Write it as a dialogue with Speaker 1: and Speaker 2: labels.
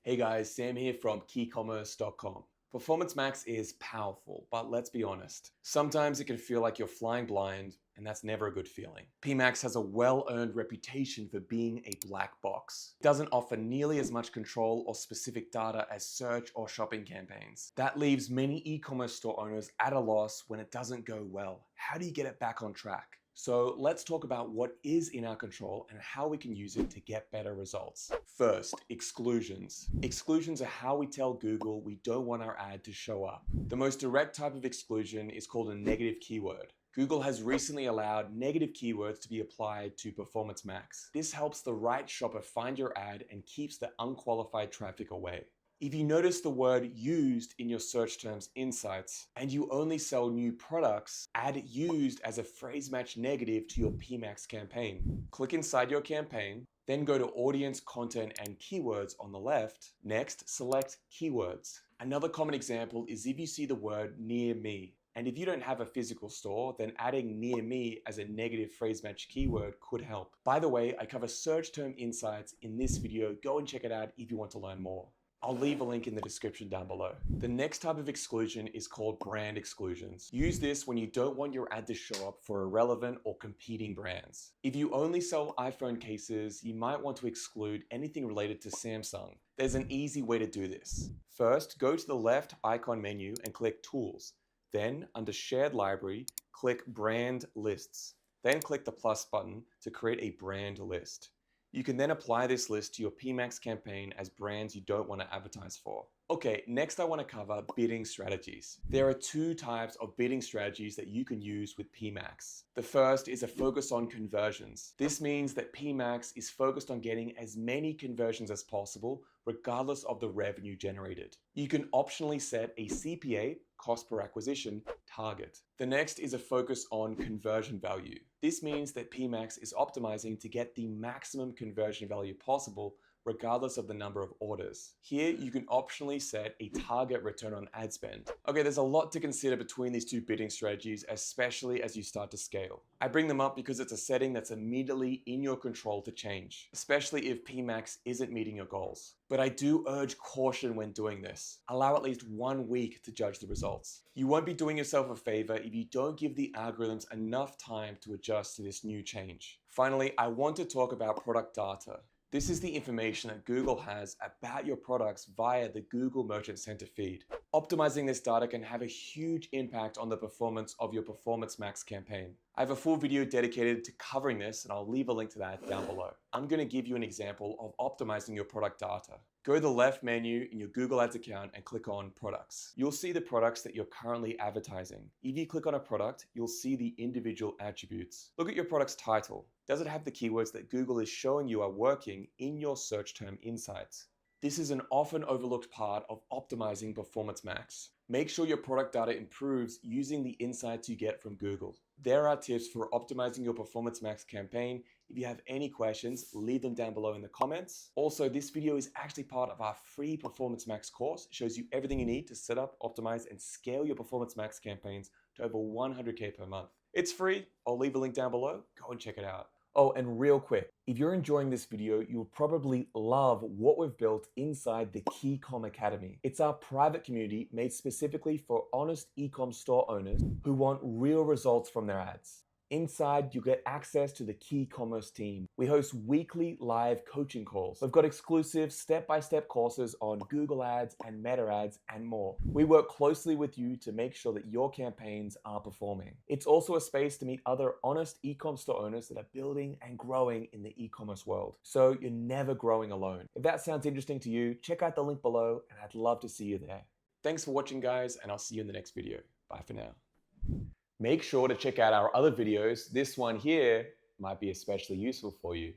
Speaker 1: Hey guys, Sam here from KeyCommerce.com. Performance Max is powerful, but let's be honest. Sometimes it can feel like you're flying blind, and that's never a good feeling. PMax has a well-earned reputation for being a black box. It doesn't offer nearly as much control or specific data as search or shopping campaigns. That leaves many e-commerce store owners at a loss when it doesn't go well. How do you get it back on track? So let's talk about what is in our control and how we can use it to get better results. First, exclusions. Exclusions are how we tell Google we don't want our ad to show up. The most direct type of exclusion is called a negative keyword. Google has recently allowed negative keywords to be applied to Performance Max. This helps the right shopper find your ad and keeps the unqualified traffic away. If you notice the word used in your search terms insights and you only sell new products, add used as a phrase match negative to your PMax campaign. Click inside your campaign, then go to audience, content, and keywords on the left. Next, select keywords. Another common example is if you see the word near me. And if you don't have a physical store, then adding near me as a negative phrase match keyword could help. By the way, I cover search term insights in this video. Go and check it out if you want to learn more. I'll leave a link in the description down below. The next type of exclusion is called brand exclusions. Use this when you don't want your ad to show up for irrelevant or competing brands. If you only sell iPhone cases, you might want to exclude anything related to Samsung. There's an easy way to do this. First, go to the left icon menu and click Tools. Then, under Shared Library, click Brand Lists. Then click the plus button to create a brand list. You can then apply this list to your PMax campaign as brands you don't want to advertise for. Okay, next I want to cover bidding strategies. There are two types of bidding strategies that you can use with PMax. The first is a focus on conversions. This means that PMax is focused on getting as many conversions as possible, regardless of the revenue generated. You can optionally set a CPA, cost per acquisition, target. The next is a focus on conversion value. This means that PMax is optimizing to get the maximum conversion value possible, regardless of the number of orders. Here, you can optionally set a target return on ad spend. Okay, there's a lot to consider between these two bidding strategies, especially as you start to scale. I bring them up because it's a setting that's immediately in your control to change, especially if PMax isn't meeting your goals. But I do urge caution when doing this. Allow at least 1 week to judge the results. You won't be doing yourself a favor if you don't give the algorithms enough time to adjust to this new change. Finally, I want to talk about product data. This is the information that Google has about your products via the Google Merchant Center feed. Optimizing this data can have a huge impact on the performance of your Performance Max campaign. I have a full video dedicated to covering this, and I'll leave a link to that down below. I'm going to give you an example of optimizing your product data. Go to the left menu in your Google Ads account and click on Products. You'll see the products that you're currently advertising. If you click on a product, you'll see the individual attributes. Look at your product's title. Does it have the keywords that Google is showing you are working in your search term insights? This is an often overlooked part of optimizing Performance Max. Make sure your product data improves using the insights you get from Google. There are tips for optimizing your Performance Max campaign. If you have any questions, leave them down below in the comments. Also, this video is actually part of our free Performance Max course. It shows you everything you need to set up, optimize, and scale your Performance Max campaigns to over 100K per month. It's free. I'll leave a link down below. Go and check it out. Oh, and real quick, if you're enjoying this video, you'll probably love what we've built inside the KeyCom Academy. It's our private community made specifically for honest e-com store owners who want real results from their ads. Inside, you get access to the KeyCommerce team. We host weekly live coaching calls. We've got exclusive step-by-step courses on Google Ads and Meta Ads and more. We work closely with you to make sure that your campaigns are performing. It's also a space to meet other honest e-com store owners that are building and growing in the e-commerce world. So you're never growing alone. If that sounds interesting to you, check out the link below and I'd love to see you there. Thanks for watching, guys, and I'll see you in the next video. Bye for now. Make sure to check out our other videos. This one here might be especially useful for you.